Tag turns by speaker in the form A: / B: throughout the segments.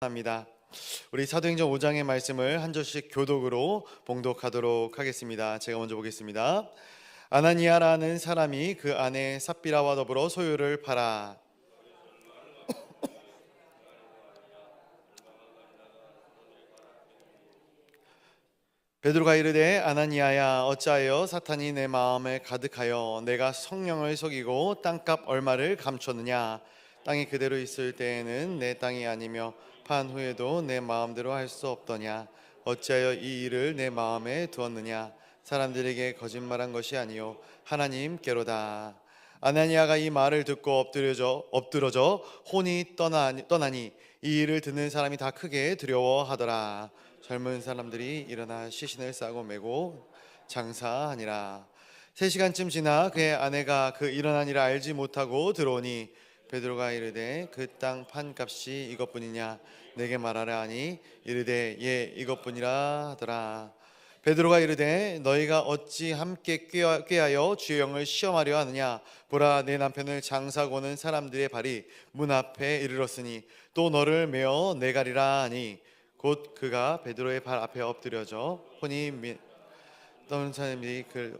A: 합니다. 우리 사도행전 5장의 말씀을 한 절씩 교독으로 봉독하도록 하겠습니다. 제가 먼저 보겠습니다. 아나니아라는 사람이 그 아내 삽비라와 더불어 소유를 팔아 베드로가 이르되 아나니아야, 어찌하여 사탄이 내 마음에 가득하여 내가 성령을 속이고 땅값 얼마를 감췄느냐. 땅이 그대로 있을 때에는 내 땅이 아니며 판 후에도 내 마음대로 할 수 없더냐. 어찌하여 이 일을 내 마음에 두었느냐. 사람들에게 거짓말한 것이 아니요 하나님께로다. 아나니아가 이 말을 듣고 엎드러져 혼이 떠나니 이 일을 듣는 사람이 다 크게 두려워하더라. 젊은 사람들이 일어나 시신을 싸고 메고 장사하니라. 3시간쯤 지나 그의 아내가 그 일어난 일을 알지 못하고 들어오니 베드로가 이르되 그 땅 판값이 이것뿐이냐. 내게 말하라 하니 이르되 예, 이것뿐이라 하더라. 베드로가 이르되 너희가 어찌 함께 꾀하여 주의 영을 시험하려 하느냐. 보라, 내 남편을 장사고는 사람들의 발이 문 앞에 이르렀으니 또 너를 메어 내가리라 하니 곧 그가 베드로의 발 앞에 엎드려져 혼이 떠는 사람들이 그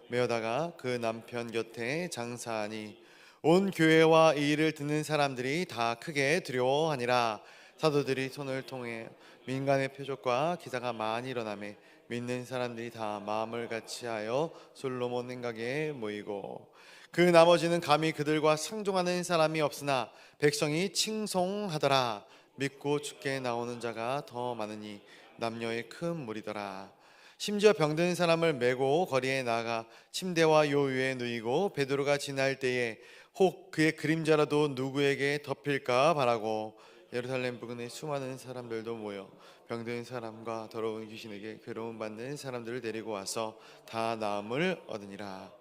A: 메어다가 그 남편 곁에 장사하니 온 교회와 이 일을 듣는 사람들이 다 크게 두려워하니라. 사도들이 손을 통해 민간의 표적과 기사가 많이 일어나매 믿는 사람들이 다 마음을 같이하여 솔로몬 행각에 모이고 그 나머지는 감히 그들과 상종하는 사람이 없으나 백성이 칭송하더라. 믿고 죽게 나오는 자가 더 많으니 남녀의 큰 무리더라. 심지어 병든 사람을 메고 거리에 나가 침대와 요 위에 누이고 베드로가 지날 때에 혹 그의 그림자라도 누구에게 덮일까 바라고 예루살렘 부근에 수많은 사람들도 모여 병든 사람과 더러운 귀신에게 괴로움 받는 사람들을 데리고 와서 다 나음을 얻으니라.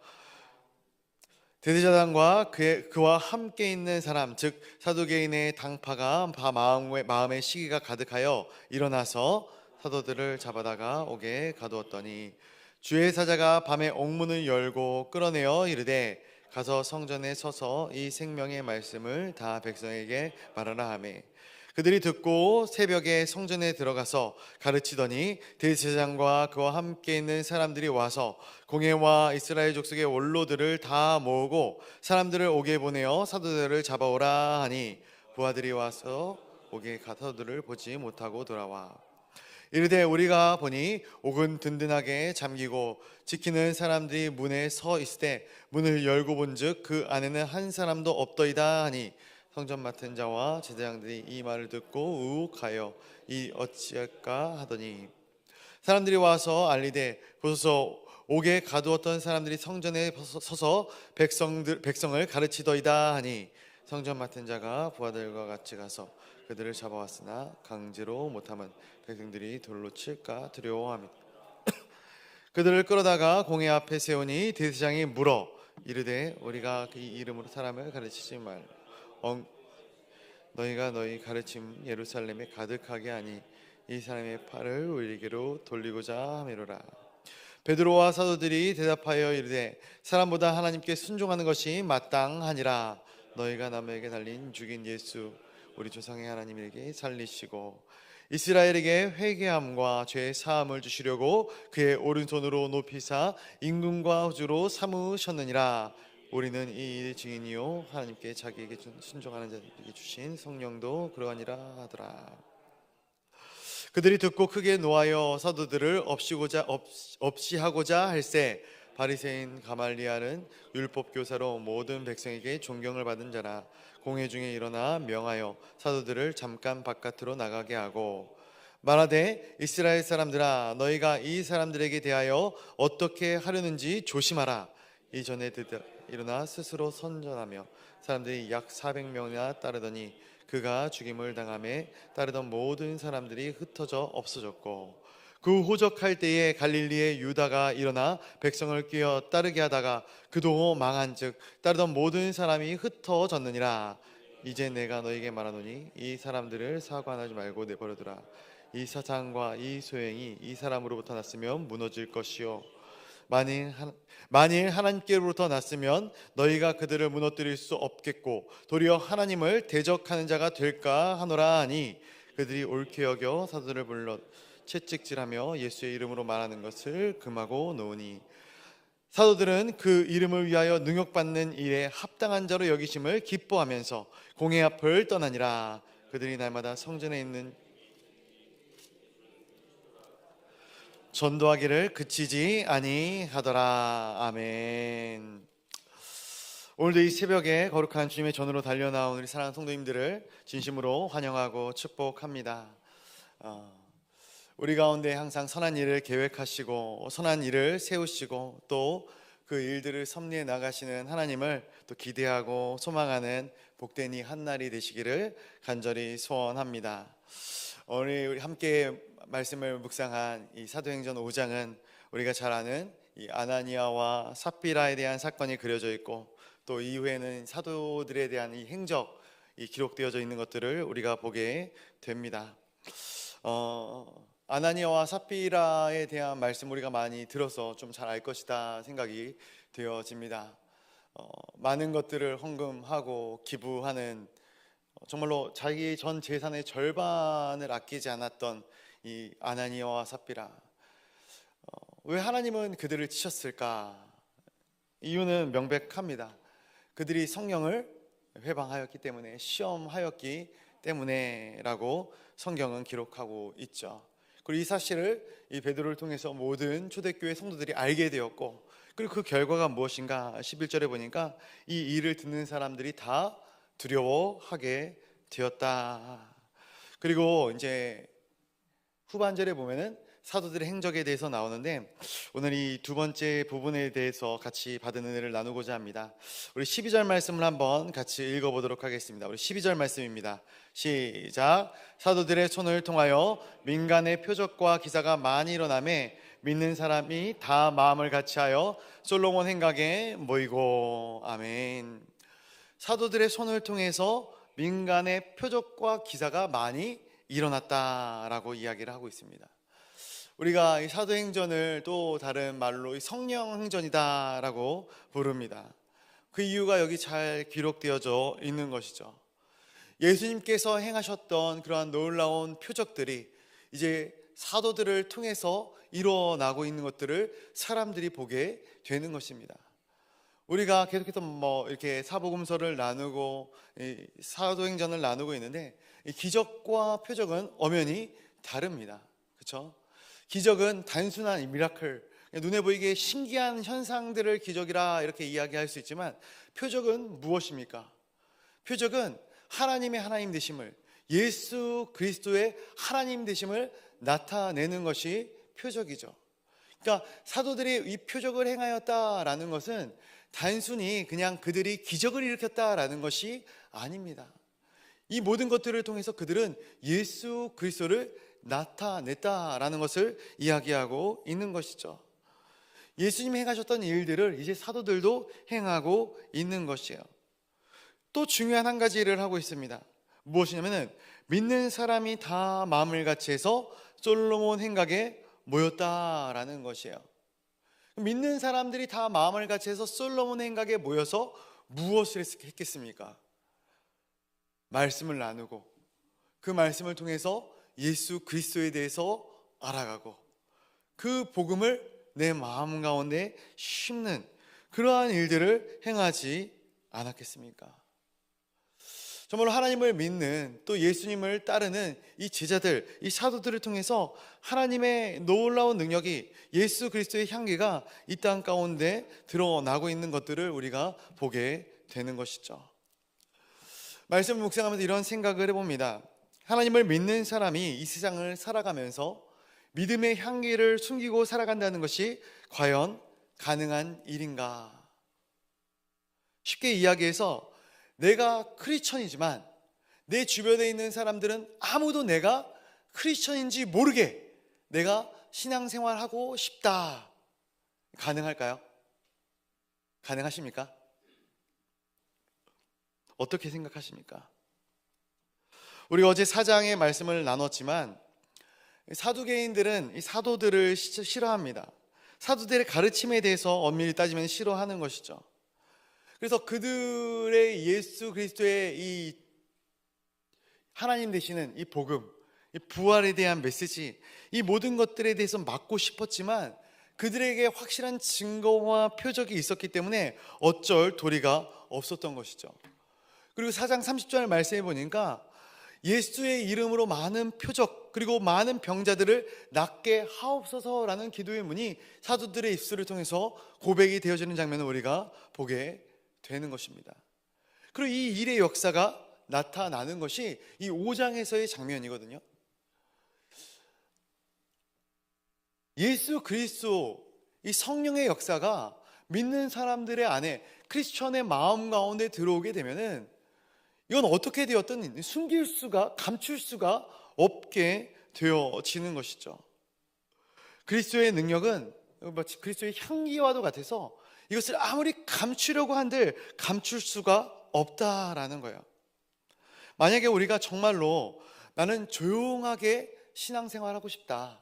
A: 대제사장과 그와 함께 있는 사람, 즉 사두개인의 당파가 마음에 시기가 가득하여 일어나서 사도들을 잡아다가 옥에 가두었더니 주의 사자가 밤에 옥문을 열고 끌어내어 이르되 가서 성전에 서서 이 생명의 말씀을 다 백성에게 말하라 하매 그들이 듣고 새벽에 성전에 들어가서 가르치더니 대제사장과 그와 함께 있는 사람들이 와서 공회와 이스라엘 족속의 원로들을 다 모으고 사람들을 옥에 보내어 사도들을 잡아오라 하니 부하들이 와서 옥에 사도들을 보지 못하고 돌아와 이르되 우리가 보니 옥은 든든하게 잠기고 지키는 사람들이 문에 서 있을 때 문을 열고 본즉 그 안에는 한 사람도 없더이다 하니 성전 맡은 자와 제사장들이 이 말을 듣고 우욱하여 이 어찌할까 하더니 사람들이 와서 알리되 보소서 옥에 가두었던 사람들이 성전에 서서 백성을 가르치더이다 하니 성전 맡은 자가 부하들과 같이 가서 그들을 잡아왔으나 강제로 못하면 백성들이 돌로 칠까 두려워합니다. 그들을 끌어다가 공회 앞에 세우니 대제사장이 물어 이르되 우리가 그 이름으로 사람을 가르치지 말 너희가 너희 가르침 예루살렘에 가득하게 하니 이 사람의 팔을 우리에게로 돌리고자 함이로라. 베드로와 사도들이 대답하여 이르되 사람보다 하나님께 순종하는 것이 마땅하니라. 너희가 남에게 달린 죽인 예수 우리 조상의 하나님에게 살리시고 이스라엘에게 회개함과 죄 사함을 주시려고 그의 오른손으로 높이사 임금과 주로 삼으셨느니라. 우리는 이 일의 증인이요 하나님께 자기에게 순종하는 자들에게 주신 성령도 그러하니라 하더라. 그들이 듣고 크게 노하여 사도들을 없이 하고자 할세 바리새인 가말리엘은 율법 교사로 모든 백성에게 존경을 받은 자라. 공회 중에 일어나 명하여 사도들을 잠깐 바깥으로 나가게 하고 말하되 이스라엘 사람들아, 너희가 이 사람들에게 대하여 어떻게 하려는지 조심하라. 이전에 일어나 스스로 선전하며 사람들이 약 400명이나 따르더니 그가 죽임을 당함에 따르던 모든 사람들이 흩어져 없어졌고 그 호적할 때에 갈릴리의 유다가 일어나 백성을 끼어 따르게 하다가 그도 망한즉 따르던 모든 사람이 흩어졌느니라. 이제 내가 너에게 말하노니 이 사람들을 사관하지 말고 내버려두라. 이 사상과 이 소행이 이 사람으로부터 났으면 무너질 것이요 만일 하나님께로부터 났으면 너희가 그들을 무너뜨릴 수 없겠고 도리어 하나님을 대적하는 자가 될까 하노라 하니 그들이 옳게 여겨 사도들을 불러 채찍질하며 예수의 이름으로 말하는 것을 금하고 놓으니 사도들은 그 이름을 위하여 능욕받는 일에 합당한 자로 여기심을 기뻐하면서 공회 앞을 떠나니라. 그들이 날마다 성전에 있는 전도하기를 그치지 아니하더라. 아멘. 오늘도 이 새벽에 거룩한 주님의 전으로 달려나온 우리 사랑하는 성도님들을 진심으로 환영하고 축복합니다. 우리 가운데 항상 선한 일을 계획하시고 선한 일을 세우시고 또 그 일들을 섭리해 나가시는 하나님을 또 기대하고 소망하는 복된 이 한날이 되시기를 간절히 소원합니다. 오늘 우리 함께 말씀을 묵상한 이 사도행전 5장은 우리가 잘 아는 이 아나니아와 삽비라에 대한 사건이 그려져 있고 또 이후에는 사도들에 대한 이 행적이 기록되어져 있는 것들을 우리가 보게 됩니다. 아나니아와 삽비라에 대한 말씀 우리가 많이 들어서 좀 잘 알 것이다 생각이 되어집니다. 많은 것들을 헌금하고 기부하는 정말로 자기 전 재산의 절반을 아끼지 않았던 이 아나니아와 삽비라. 왜 하나님은 그들을 치셨을까? 이유는 명백합니다. 그들이 성령을 회방하였기 때문에, 시험하였기 때문에라고 성경은 기록하고 있죠. 그리고 이 사실을 이 베드로를 통해서 모든 초대교회 성도들이 알게 되었고, 그리고 그 결과가 무엇인가 11절에 보니까 이 일을 듣는 사람들이 다 두려워하게 되었다. 그리고 이제 후반절에 보면은 사도들의 행적에 대해서 나오는데 오늘 이 두 번째 부분에 대해서 같이 받은 은혜를 나누고자 합니다. 우리 12절 말씀을 한번 같이 읽어보도록 하겠습니다. 우리 12절 말씀입니다. 시작. 사도들의 손을 통하여 민간의 표적과 기사가 많이 일어나매 믿는 사람이 다 마음을 같이하여 솔로몬 행각에 모이고. 아멘. 사도들의 손을 통해서 민간의 표적과 기사가 많이 일어났다라고 이야기를 하고 있습니다. 우리가 이 사도행전을 또 다른 말로 성령행전이다라고 부릅니다. 그 이유가 여기 잘 기록되어져 있는 것이죠. 예수님께서 행하셨던 그러한 놀라운 표적들이 이제 사도들을 통해서 일어나고 있는 것들을 사람들이 보게 되는 것입니다. 우리가 계속해서 이렇게 사복음서를 나누고 사도행전을 나누고 있는데 이 기적과 표적은 엄연히 다릅니다. 그렇죠? 기적은 단순한 미라클, 눈에 보이게 신기한 현상들을 기적이라 이렇게 이야기할 수 있지만 표적은 무엇입니까? 표적은 하나님의 하나님 되심을, 예수 그리스도의 하나님 되심을 나타내는 것이 표적이죠. 그러니까 사도들이 이 표적을 행하였다라는 것은 단순히 그냥 그들이 기적을 일으켰다라는 것이 아닙니다. 이 모든 것들을 통해서 그들은 예수 그리스도를 나타냈다라는 것을 이야기하고 있는 것이죠. 예수님이 행하셨던 일들을 이제 사도들도 행하고 있는 것이에요. 또 중요한 한 가지 일을 하고 있습니다. 무엇이냐면은 믿는 사람이 다 마음을 같이 해서 솔로몬 행각에 모였다라는 것이에요. 믿는 사람들이 다 마음을 같이 해서 솔로몬 행각에 모여서 무엇을 했겠습니까? 말씀을 나누고 그 말씀을 통해서 예수 그리스도에 대해서 알아가고 그 복음을 내 마음 가운데 심는 그러한 일들을 행하지 않았겠습니까? 정말로 하나님을 믿는 또 예수님을 따르는 이 제자들, 이 사도들을 통해서 하나님의 놀라운 능력이, 예수 그리스도의 향기가 이 땅 가운데 드러나고 있는 것들을 우리가 보게 되는 것이죠. 말씀 묵상하면서 이런 생각을 해봅니다. 하나님을 믿는 사람이 이 세상을 살아가면서 믿음의 향기를 숨기고 살아간다는 것이 과연 가능한 일인가? 쉽게 이야기해서 내가 크리스천이지만 내 주변에 있는 사람들은 아무도 내가 크리스천인지 모르게 내가 신앙생활하고 싶다. 가능할까요? 가능하십니까? 어떻게 생각하십니까? 우리 어제 4장의 말씀을 나눴지만 사두개인들은 이 사도들을 싫어합니다. 사도들의 가르침에 대해서 엄밀히 따지면 싫어하는 것이죠. 그래서 그들의 예수 그리스도의 이 하나님 되시는 이 복음, 이 부활에 대한 메시지, 이 모든 것들에 대해서 막고 싶었지만 그들에게 확실한 증거와 표적이 있었기 때문에 어쩔 도리가 없었던 것이죠. 그리고 4장 30절 말씀해 보니까 예수의 이름으로 많은 표적 그리고 많은 병자들을 낫게 하옵소서라는 기도의 문이 사도들의 입술을 통해서 고백이 되어지는 장면을 우리가 보게 되는 것입니다. 그리고 이 일의 역사가 나타나는 것이 이 5장에서의 장면이거든요. 예수 그리스도 이 성령의 역사가 믿는 사람들의 안에 크리스천의 마음 가운데 들어오게 되면은 이건 어떻게 되었든 숨길 수가 감출 수가 없게 되어지는 것이죠. 그리스도의 능력은 마치 그리스도의 향기와도 같아서 이것을 아무리 감추려고 한들 감출 수가 없다라는 거예요. 만약에 우리가 정말로 나는 조용하게 신앙생활하고 싶다,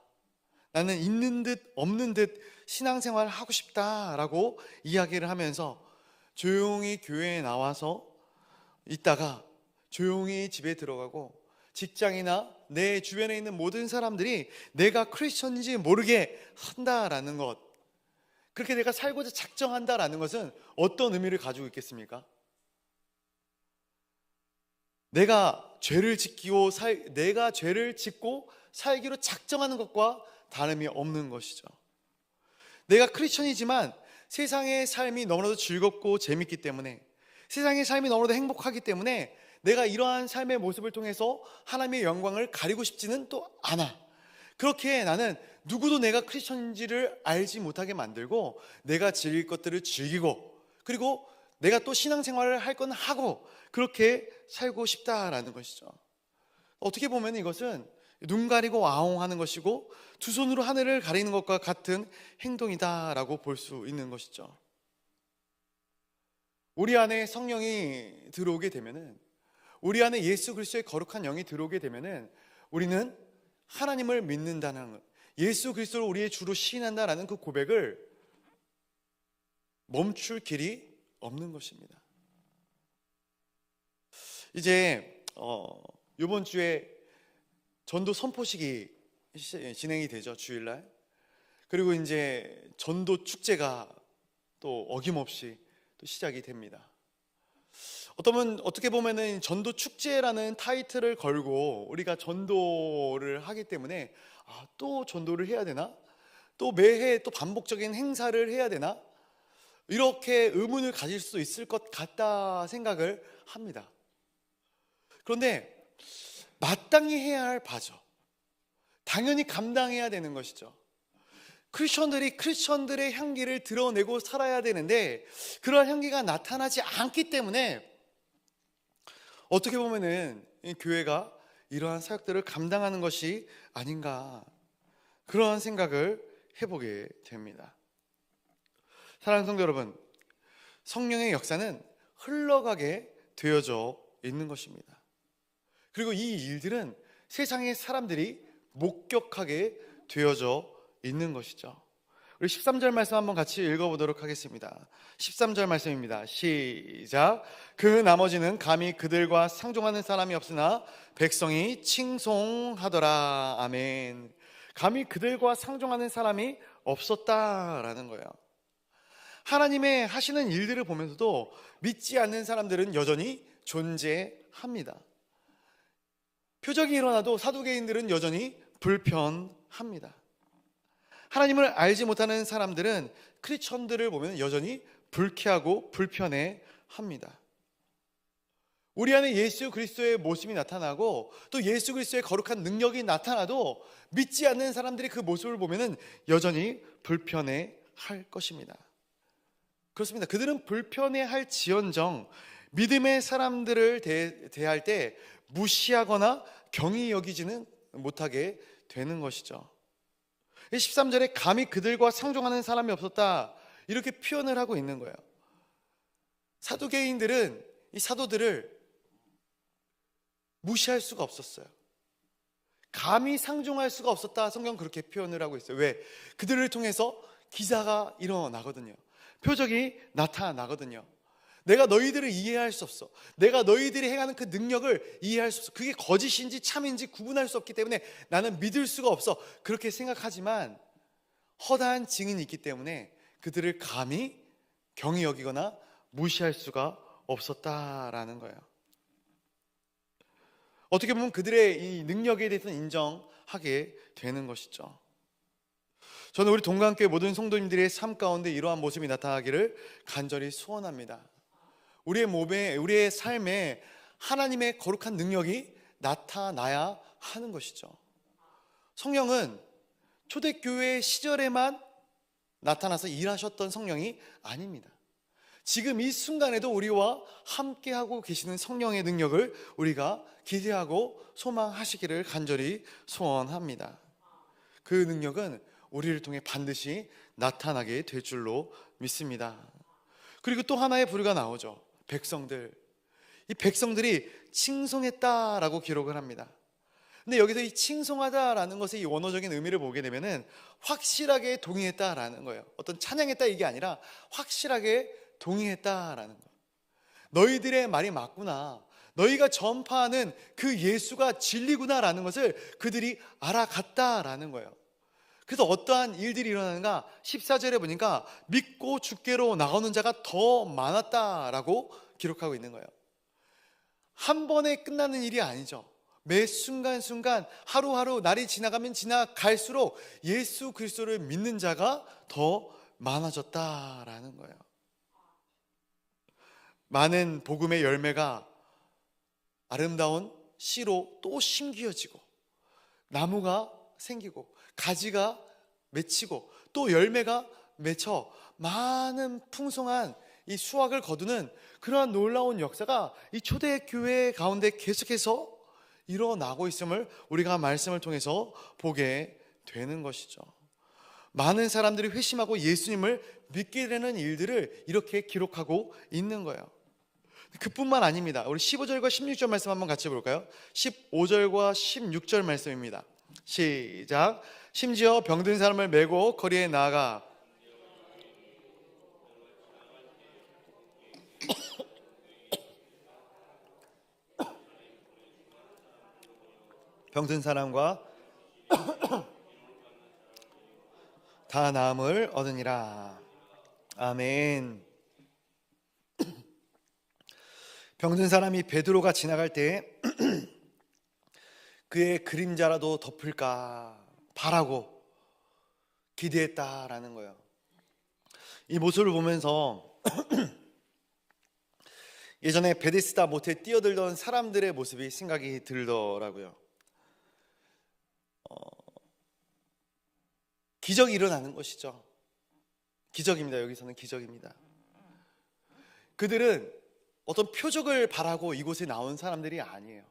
A: 나는 있는 듯 없는 듯 신앙생활을 하고 싶다라고 이야기를 하면서 조용히 교회에 나와서 있다가 조용히 집에 들어가고 직장이나 내 주변에 있는 모든 사람들이 내가 크리스천인지 모르게 한다라는 것, 그렇게 내가 살고자 작정한다라는 것은 어떤 의미를 가지고 있겠습니까? 내가 죄를 짓고 살기로 작정하는 것과 다름이 없는 것이죠. 내가 크리스천이지만 세상의 삶이 너무나도 즐겁고 재밌기 때문에, 세상의 삶이 너무나도 행복하기 때문에 내가 이러한 삶의 모습을 통해서 하나님의 영광을 가리고 싶지는 또 않아. 그렇게 나는 누구도 내가 크리스천인지를 알지 못하게 만들고 내가 즐길 것들을 즐기고 그리고 내가 또 신앙생활을 할 건 하고 그렇게 살고 싶다라는 것이죠. 어떻게 보면 이것은 눈 가리고 아웅하는 것이고 두 손으로 하늘을 가리는 것과 같은 행동이다라고 볼 수 있는 것이죠. 우리 안에 성령이 들어오게 되면은, 우리 안에 예수 그리스도의 거룩한 영이 들어오게 되면은 우리는 하나님을 믿는다는 것, 예수 그리스도를 우리의 주로 시인한다라는 그 고백을 멈출 길이 없는 것입니다. 이제 이번 주에 전도 선포식이 진행이 되죠, 주일날. 그리고 이제 전도 축제가 또 어김없이 또 시작이 됩니다. 어떻게 보면은 전도 축제라는 타이틀을 걸고 우리가 전도를 하기 때문에 또 전도를 해야 되나? 또 매해 또 반복적인 행사를 해야 되나? 이렇게 의문을 가질 수 있을 것 같다 생각을 합니다. 그런데 마땅히 해야 할 바죠. 당연히 감당해야 되는 것이죠. 크리스천들이 크리스천들의 향기를 드러내고 살아야 되는데 그러한 향기가 나타나지 않기 때문에 어떻게 보면은 이 교회가 이러한 사역들을 감당하는 것이 아닌가, 그러한 생각을 해보게 됩니다. 사랑하는 성도 여러분, 성령의 역사는 흘러가게 되어져 있는 것입니다. 그리고 이 일들은 세상의 사람들이 목격하게 되어져 있는 것이죠. 우리 13절 말씀 한번 같이 읽어보도록 하겠습니다. 13절 말씀입니다. 시작. 그 나머지는 감히 그들과 상종하는 사람이 없으나 백성이 칭송하더라. 아멘. 감히 그들과 상종하는 사람이 없었다라는 거예요. 하나님의 하시는 일들을 보면서도 믿지 않는 사람들은 여전히 존재합니다. 표적이 일어나도 사두개인들은 여전히 불편합니다. 하나님을 알지 못하는 사람들은 크리스천들을 보면 여전히 불쾌하고 불편해합니다. 우리 안에 예수 그리스도의 모습이 나타나고 또 예수 그리스도의 거룩한 능력이 나타나도 믿지 않는 사람들이 그 모습을 보면 여전히 불편해할 것입니다. 그렇습니다. 그들은 불편해할 지언정 믿음의 사람들을 대할 때 무시하거나 경히 여기지는 못하게 되는 것이죠. 13절에 감히 그들과 상종하는 사람이 없었다, 이렇게 표현을 하고 있는 거예요. 사두개인들은 이 사도들을 무시할 수가 없었어요. 감히 상종할 수가 없었다, 성경 그렇게 표현을 하고 있어요. 왜? 그들을 통해서 기사가 일어나거든요. 표적이 나타나거든요. 내가 너희들을 이해할 수 없어. 내가 너희들이 행하는 그 능력을 이해할 수 없어. 그게 거짓인지 참인지 구분할 수 없기 때문에 나는 믿을 수가 없어. 그렇게 생각하지만 허다한 증인이 있기 때문에 그들을 감히 경히 여기거나 무시할 수가 없었다라는 거예요. 어떻게 보면 그들의 이 능력에 대해서는 인정하게 되는 것이죠. 저는 우리 동강교회 모든 성도님들의 삶 가운데 이러한 모습이 나타나기를 간절히 소원합니다. 우리의 몸에, 우리의 삶에 하나님의 거룩한 능력이 나타나야 하는 것이죠. 성령은 초대교회 시절에만 나타나서 일하셨던 성령이 아닙니다. 지금 이 순간에도 우리와 함께하고 계시는 성령의 능력을 우리가 기대하고 소망하시기를 간절히 소원합니다. 그 능력은 우리를 통해 반드시 나타나게 될 줄로 믿습니다. 그리고 또 하나의 부류가 나오죠. 백성들. 이 백성들이 칭송했다라고 기록을 합니다. 근데 여기서 이 칭송하다라는 것의 이 원어적인 의미를 보게 되면은 확실하게 동의했다라는 거예요. 어떤 찬양했다 이게 아니라 확실하게 동의했다라는 거예요. 너희들의 말이 맞구나. 너희가 전파하는 그 예수가 진리구나라는 것을 그들이 알아갔다라는 거예요. 그래서 어떠한 일들이 일어나는가? 14절에 보니까 믿고 주께로 나오는 자가 더 많았다라고 기록하고 있는 거예요. 한 번에 끝나는 일이 아니죠. 매 순간순간 하루하루 날이 지나가면 지나갈수록 예수 그리스도를 믿는 자가 더 많아졌다라는 거예요. 많은 복음의 열매가 아름다운 씨로 또 심기어지고 나무가 생기고 가지가 맺히고 또 열매가 맺혀 많은 풍성한 이 수확을 거두는 그러한 놀라운 역사가 이 초대교회 가운데 계속해서 일어나고 있음을 우리가 말씀을 통해서 보게 되는 것이죠. 많은 사람들이 회심하고 예수님을 믿게 되는 일들을 이렇게 기록하고 있는 거예요. 그뿐만 아닙니다. 우리 15절과 16절 말씀 한번 같이 볼까요? 15절과 16절 말씀입니다. 시작. 심지어 병든 사람을 메고 거리에 나아가 병든 사람과 다 나음을 얻으니라. 아멘. 병든 사람이 베드로가 지나갈 때 그의 그림자라도 덮을까 바라고 기대했다라는 거예요. 이 모습을 보면서 예전에 베데스다 못에 뛰어들던 사람들의 모습이 생각이 들더라고요. 기적이 일어나는 것이죠. 기적입니다. 여기서는 기적입니다. 그들은 어떤 표적을 바라고 이곳에 나온 사람들이 아니에요.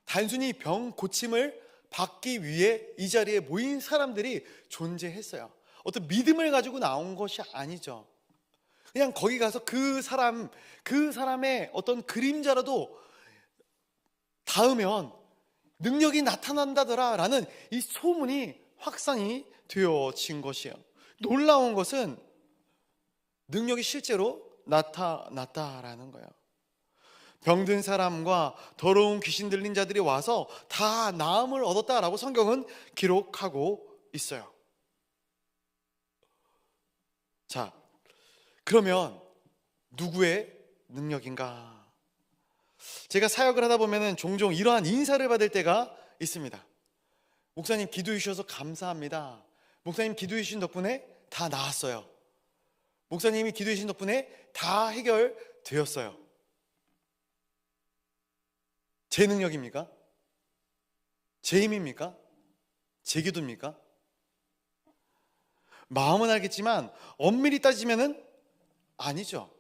A: 단순히 병 고침을 받기 위해 이 자리에 모인 사람들이 존재했어요. 어떤 믿음을 가지고 나온 것이 아니죠. 그냥 거기 가서 그 사람의 어떤 그림자라도 닿으면 능력이 나타난다더라 라는 이 소문이 확산이 되어진 것이에요. 놀라운 것은 능력이 실제로 나타났다라는 거예요. 병든 사람과 더러운 귀신 들린 자들이 와서 다 나음을 얻었다라고 성경은 기록하고 있어요. 자, 그러면 누구의 능력인가? 제가 사역을 하다 보면 종종 이러한 인사를 받을 때가 있습니다. 목사님 기도해 주셔서 감사합니다. 목사님 기도해 주신 덕분에 다 나았어요. 목사님이 기도해 주신 덕분에 다 해결되었어요. 제 능력입니까? 제 힘입니까? 제 기도입니까? 마음은 알겠지만 엄밀히 따지면은 아니죠.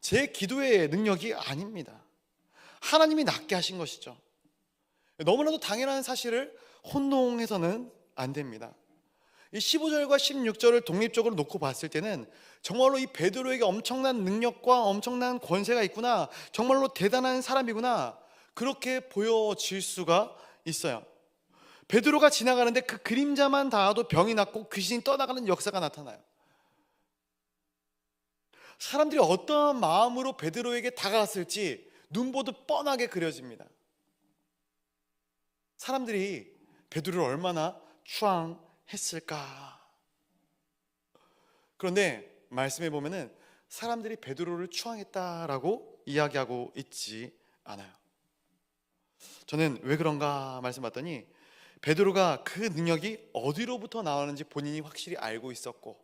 A: 제 기도의 능력이 아닙니다. 하나님이 낫게 하신 것이죠. 너무나도 당연한 사실을 혼동해서는 안 됩니다. 이 15절과 16절을 독립적으로 놓고 봤을 때는 정말로 이 베드로에게 엄청난 능력과 엄청난 권세가 있구나, 정말로 대단한 사람이구나, 그렇게 보여질 수가 있어요. 베드로가 지나가는데 그 그림자만 닿아도 병이 낫고 귀신이 떠나가는 역사가 나타나요. 사람들이 어떠한 마음으로 베드로에게 다가갔을지 눈보듯 뻔하게 그려집니다. 사람들이 베드로를 얼마나 추앙했을까. 그런데 말씀해 보면은 사람들이 베드로를 추앙했다라고 이야기하고 있지 않아요. 저는 왜 그런가 말씀봤더니 베드로가 그 능력이 어디로부터 나오는지 본인이 확실히 알고 있었고,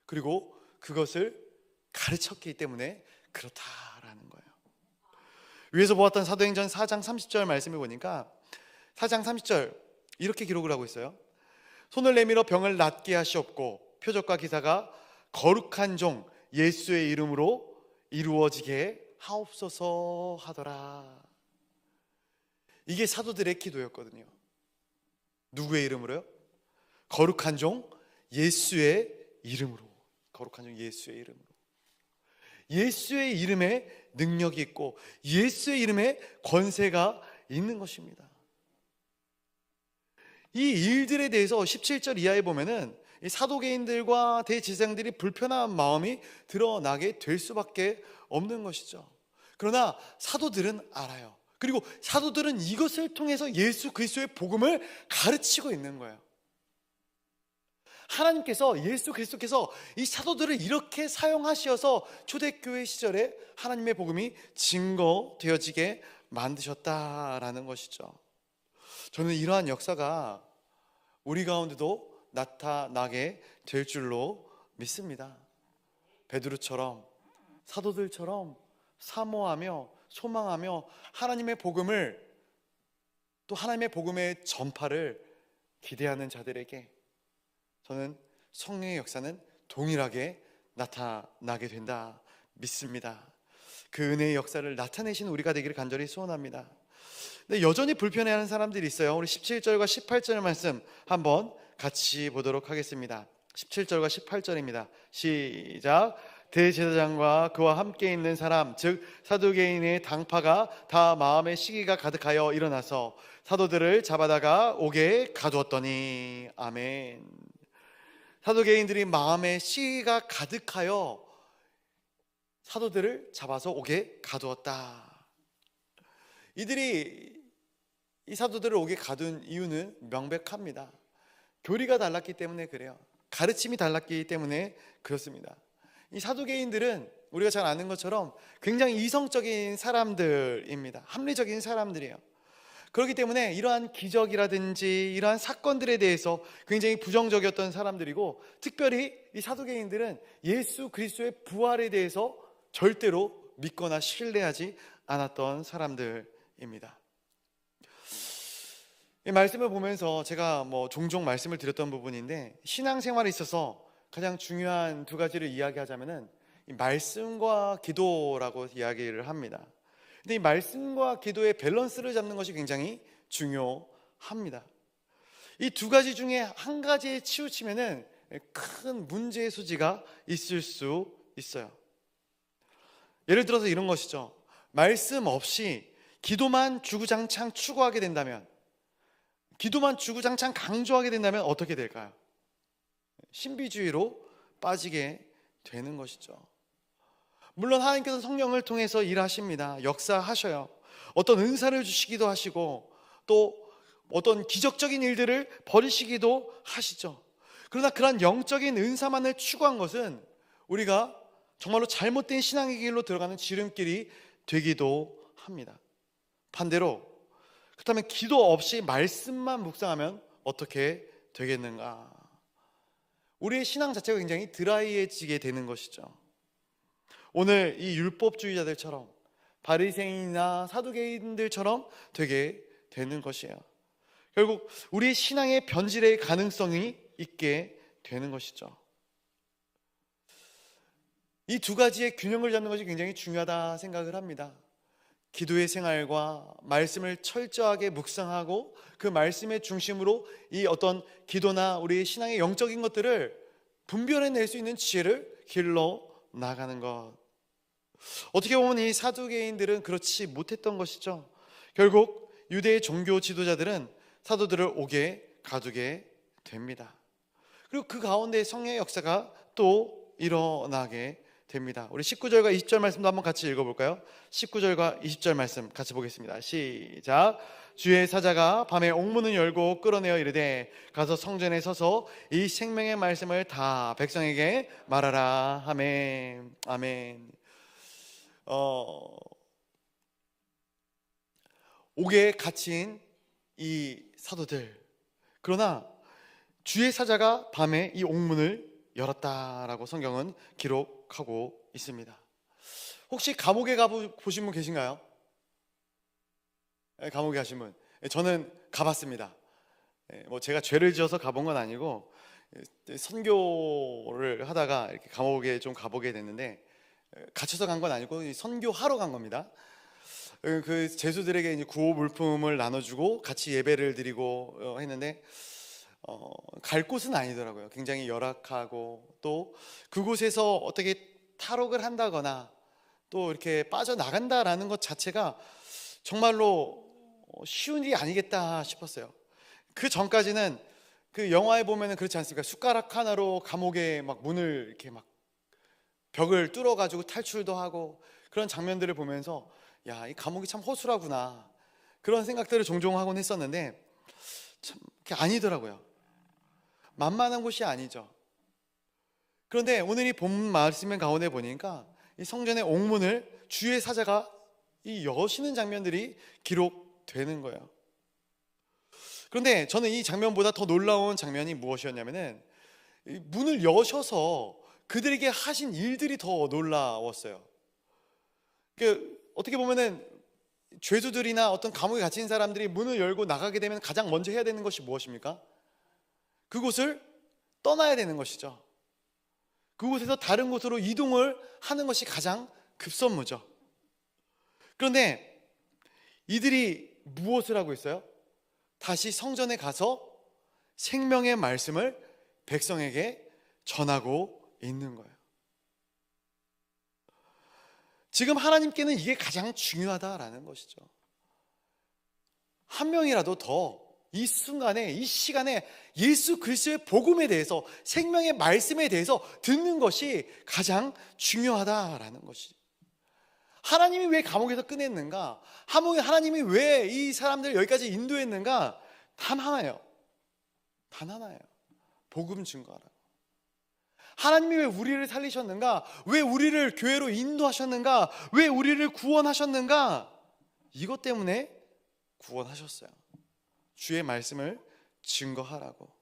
A: 그리고 그것을 가르쳤기 때문에 그렇다라는 거예요. 위에서 보았던 사도행전 4장 30절 말씀을 보니까 4장 30절 이렇게 기록을 하고 있어요. 손을 내밀어 병을 낫게 하시옵고 표적과 기사가 거룩한 종 예수의 이름으로 이루어지게 하옵소서 하더라. 이게 사도들의 기도였거든요. 누구의 이름으로요? 거룩한 종 예수의 이름으로. 거룩한 종 예수의 이름으로. 예수의 이름에 능력이 있고 예수의 이름에 권세가 있는 것입니다. 이 일들에 대해서 17절 이하에 보면은 이 사도계인들과 대제사장들이 불편한 마음이 드러나게 될 수밖에 없는 것이죠. 그러나 사도들은 알아요. 그리고 사도들은 이것을 통해서 예수 그리스도의 복음을 가르치고 있는 거예요. 하나님께서, 예수 그리스도께서 이 사도들을 이렇게 사용하셔서 초대교회 시절에 하나님의 복음이 증거되어지게 만드셨다라는 것이죠. 저는 이러한 역사가 우리 가운데도 나타나게 될 줄로 믿습니다. 베드로처럼, 사도들처럼 사모하며 소망하며 하나님의 복음을, 또 하나님의 복음의 전파를 기대하는 자들에게 저는 성령의 역사는 동일하게 나타나게 된다 믿습니다. 그 은혜의 역사를 나타내시는 우리가 되기를 간절히 소원합니다. 근데 여전히 불편해하는 사람들이 있어요. 우리 17절과 18절 말씀 한번 같이 보도록 하겠습니다. 17절과 18절입니다. 시작. 대제사장과 그와 함께 있는 사람, 즉 사두개인의 당파가 다 마음의 시기가 가득하여 일어나서 사도들을 잡아다가 옥에 가두었더니. 아멘. 사두개인들이 마음의 시기가 가득하여 사도들을 잡아서 옥에 가두었다. 이들이 이 사도들을 옥에 가둔 이유는 명백합니다. 교리가 달랐기 때문에 그래요. 가르침이 달랐기 때문에 그렇습니다. 이 사두개인들은 우리가 잘 아는 것처럼 굉장히 이성적인 사람들입니다. 합리적인 사람들이에요. 그렇기 때문에 이러한 기적이라든지 이러한 사건들에 대해서 굉장히 부정적이었던 사람들이고, 특별히 이 사두개인들은 예수 그리스도의 부활에 대해서 절대로 믿거나 신뢰하지 않았던 사람들입니다. 이 말씀을 보면서 제가 종종 말씀을 드렸던 부분인데, 신앙생활에 있어서 가장 중요한 두 가지를 이야기하자면은 이 말씀과 기도라고 이야기를 합니다. 근데 이 말씀과 기도의 밸런스를 잡는 것이 굉장히 중요합니다. 이 두 가지 중에 한 가지에 치우치면은 큰 문제의 소지가 있을 수 있어요. 예를 들어서 이런 것이죠. 말씀 없이 기도만 주구장창 추구하게 된다면, 기도만 주구장창 강조하게 된다면 어떻게 될까요? 신비주의로 빠지게 되는 것이죠. 물론 하나님께서 성령을 통해서 일하십니다. 역사하셔요. 어떤 은사를 주시기도 하시고 또 어떤 기적적인 일들을 벌이시기도 하시죠. 그러나 그런 영적인 은사만을 추구한 것은 우리가 정말로 잘못된 신앙의 길로 들어가는 지름길이 되기도 합니다. 반대로 그렇다면 기도 없이 말씀만 묵상하면 어떻게 되겠는가? 우리의 신앙 자체가 굉장히 드라이해지게 되는 것이죠. 오늘 이 율법주의자들처럼, 바리새인이나 사두개인들처럼 되게 되는 것이에요. 결국 우리의 신앙의 변질의 가능성이 있게 되는 것이죠. 이 두 가지의 균형을 잡는 것이 굉장히 중요하다 생각을 합니다. 기도의 생활과 말씀을 철저하게 묵상하고 그 말씀의 중심으로 이 어떤 기도나 우리의 신앙의 영적인 것들을 분별해낼 수 있는 지혜를 길러 나가는 것. 어떻게 보면 이 사두개인들은 그렇지 못했던 것이죠. 결국 유대의 종교 지도자들은 사도들을 옥에 가두게 됩니다. 그리고 그 가운데 성령의 역사가 또 일어나게 됩니다. 우리 19절과 20절 말씀도 한번 같이 읽어볼까요? 19절과 20절 말씀 같이 보겠습니다. 시작. 주의 사자가 밤에 옥문을 열고 끌어내어 이르되 가서 성전에 서서 이 생명의 말씀을 다 백성에게 말하라. 아멘. 아멘. 옥에 갇힌 이 사도들, 그러나 주의 사자가 밤에 이 옥문을 열었다라고 성경은 기록하고 있습니다. 혹시 감옥에 가보신 분 계신가요? 감옥에 가신 분? 저는 가봤습니다. 뭐 제가 죄를 지어서 가본 건 아니고 선교를 하다가 이렇게 감옥에 좀 가보게 됐는데, 갇혀서 간 건 아니고 선교하러 간 겁니다. 그 제수들에게 이제 구호 물품을 나눠주고 같이 예배를 드리고 했는데 갈 곳은 아니더라고요. 굉장히 열악하고, 또 그곳에서 어떻게 탈옥을 한다거나 또 이렇게 빠져나간다라는 것 자체가 정말로 쉬운 일이 아니겠다 싶었어요. 그 전까지는 그 영화에 보면은 그렇지 않습니까? 숟가락 하나로 감옥에 막 문을 이렇게 막 벽을 뚫어가지고 탈출도 하고, 그런 장면들을 보면서 야, 이 감옥이 참 허술하구나, 그런 생각들을 종종 하곤 했었는데 참 그게 아니더라고요. 만만한 곳이 아니죠. 그런데 오늘 이 본 말씀 가운데 보니까 이 성전의 옥문을 주의 사자가 이 여시는 장면들이 기록되는 거예요. 그런데 저는 이 장면보다 더 놀라운 장면이 무엇이었냐면은 이 문을 여셔서 그들에게 하신 일들이 더 놀라웠어요. 어떻게 보면은 죄수들이나 어떤 감옥에 갇힌 사람들이 문을 열고 나가게 되면 가장 먼저 해야 되는 것이 무엇입니까? 그곳을 떠나야 되는 것이죠. 그곳에서 다른 곳으로 이동을 하는 것이 가장 급선무죠. 그런데 이들이 무엇을 하고 있어요? 다시 성전에 가서 생명의 말씀을 백성에게 전하고 있는 거예요. 지금 하나님께는 이게 가장 중요하다라는 것이죠. 한 명이라도 더 이 순간에, 이 시간에 예수 그리스도의 복음에 대해서, 생명의 말씀에 대해서 듣는 것이 가장 중요하다라는 것이. 하나님이 왜 감옥에서 꺼냈는가? 하나님이 왜 이 사람들을 여기까지 인도했는가? 단 하나예요. 단 하나예요. 복음 증거하라고. 하나님이 왜 우리를 살리셨는가? 왜 우리를 교회로 인도하셨는가? 왜 우리를 구원하셨는가? 이것 때문에 구원하셨어요. 주의 말씀을 증거하라고,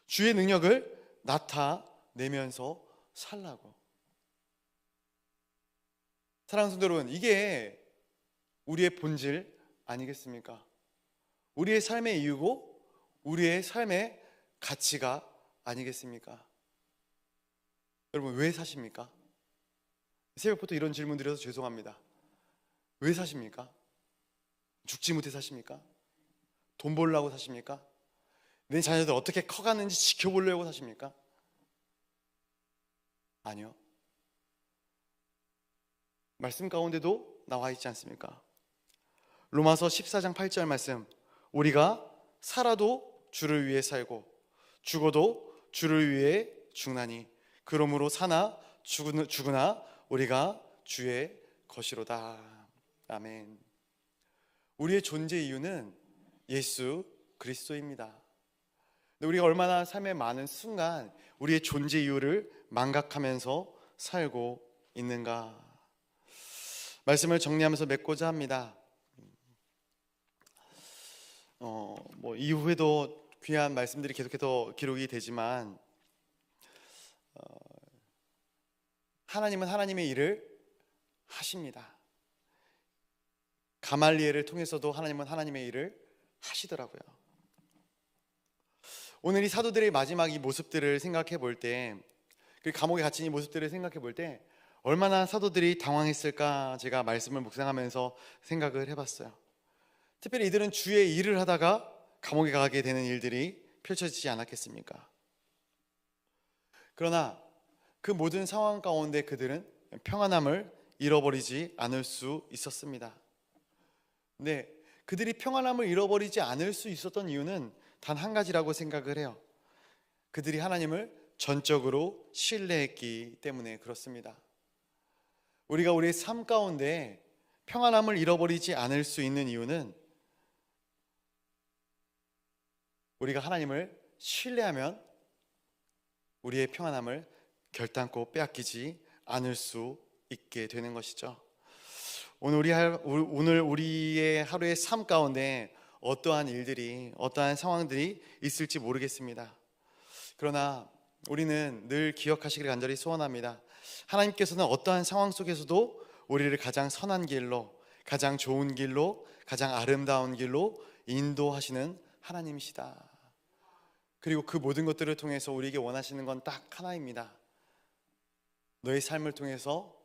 A: 주의 능력을 나타내면서 살라고. 사랑하는 성도 여러분, 이게 우리의 본질 아니겠습니까? 우리의 삶의 이유고 우리의 삶의 가치가 아니겠습니까? 여러분, 왜 사십니까? 새벽부터 이런 질문 드려서 죄송합니다. 왜 사십니까? 죽지 못해 사십니까? 돈 벌려고 사십니까? 내 자녀들 어떻게 커가는지 지켜보려고 사십니까? 아니요. 말씀 가운데도 나와 있지 않습니까? 로마서 14장 8절 말씀, 우리가 살아도 주를 위해 살고 죽어도 주를 위해 죽나니 그러므로 사나 죽으나 우리가 주의 것이로다. 아멘. 우리의 존재 이유는 예수 그리스도입니다. 우리가 얼마나 삶의 많은 순간 우리의 존재 이유를 망각하면서 살고 있는가? 말씀을 정리하면서 맺고자 합니다. 이후에도 귀한 말씀들이 계속해서 기록이 되지만 하나님은 하나님의 일을 하십니다. 가말리엘을 통해서도 하나님은 하나님의 일을 하시더라고요. 오늘 이 사도들의 마지막 이 모습들을 생각해 볼 때, 그 감옥에 갇힌 이 모습들을 생각해 볼 때 얼마나 사도들이 당황했을까 제가 말씀을 묵상하면서 생각을 해봤어요. 특별히 이들은 주의 일을 하다가 감옥에 가게 되는 일들이 펼쳐지지 않았겠습니까? 그러나 그 모든 상황 가운데 그들은 평안함을 잃어버리지 않을 수 있었습니다. 네, 그들이 평안함을 잃어버리지 않을 수 있었던 이유는 단 한 가지라고 생각을 해요. 그들이 하나님을 전적으로 신뢰했기 때문에 그렇습니다. 우리가 우리의 삶 가운데 평안함을 잃어버리지 않을 수 있는 이유는 우리가 하나님을 신뢰하면 우리의 평안함을 결단코 빼앗기지 않을 수 있게 되는 것이죠. 오늘 우리의 하루의 삶 가운데 어떠한 일들이, 어떠한 상황들이 있을지 모르겠습니다. 그러나 우리는 늘 기억하시기를 간절히 소원합니다. 하나님께서는 어떠한 상황 속에서도 우리를 가장 선한 길로, 가장 좋은 길로, 가장 아름다운 길로 인도하시는 하나님이시다. 그리고 그 모든 것들을 통해서 우리에게 원하시는 건 딱 하나입니다. 너의 삶을 통해서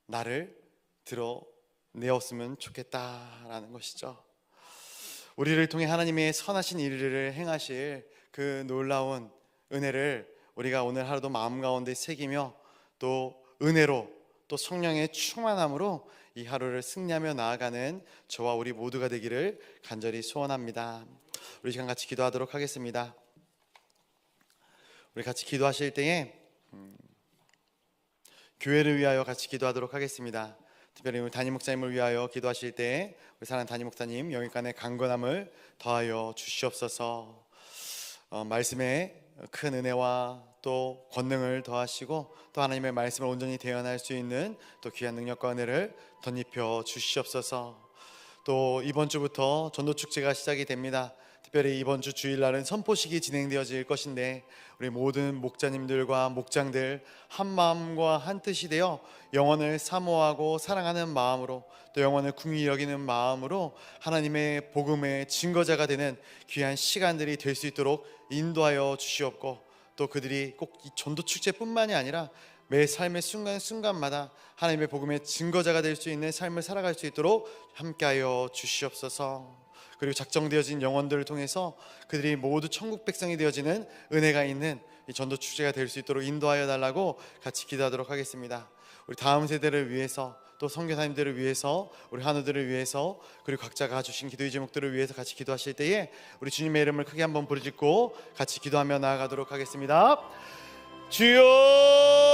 A: 나를 드러내었으면 좋겠다라는 것이죠. 우리를 통해 하나님의 선하신 일을 행하실 그 놀라운 은혜를 우리가 오늘 하루도 마음 가운데 새기며 또 은혜로 또 성령의 충만함으로 이 하루를 승리하며 나아가는 저와 우리 모두가 되기를 간절히 소원합니다. 우리 시간 같이 기도하도록 하겠습니다. 우리 같이 기도하실 때에 교회를 위하여 같이 기도하도록 하겠습니다. 특별히 우리 담임 목사님을 위하여 기도하실 때 우리 사랑하는 담임 목사님 영육간의 강건함을 더하여 주시옵소서. 말씀에 큰 은혜와 또 권능을 더하시고 또 하나님의 말씀을 온전히 대언할 수 있는 또 귀한 능력과 은혜를 덧입혀 주시옵소서. 또 이번 주부터 전도축제가 시작이 됩니다. 특별히 이번 주 주일날은 선포식이 진행되어질 것인데 우리 모든 목자님들과 목장들 한 마음과 한 뜻이 되어 영혼을 사모하고 사랑하는 마음으로 또 영혼을 긍휼히 여기는 마음으로 하나님의 복음의 증거자가 되는 귀한 시간들이 될 수 있도록 인도하여 주시옵고 또 그들이 꼭 이 전도축제뿐만이 아니라 매 삶의 순간순간마다 하나님의 복음의 증거자가 될 수 있는 삶을 살아갈 수 있도록 함께하여 주시옵소서. 그리고 작정되어진 영혼들을 통해서 그들이 모두 천국 백성이 되어지는 은혜가 있는 이 전도 축제가 될 수 있도록 인도하여 달라고 같이 기도하도록 하겠습니다. 우리 다음 세대를 위해서 또 선교사님들을 위해서 우리 한우들을 위해서 그리고 각자가 주신 기도의 제목들을 위해서 같이 기도하실 때에 우리 주님의 이름을 크게 한번 부르짖고 같이 기도하며 나아가도록 하겠습니다. 주여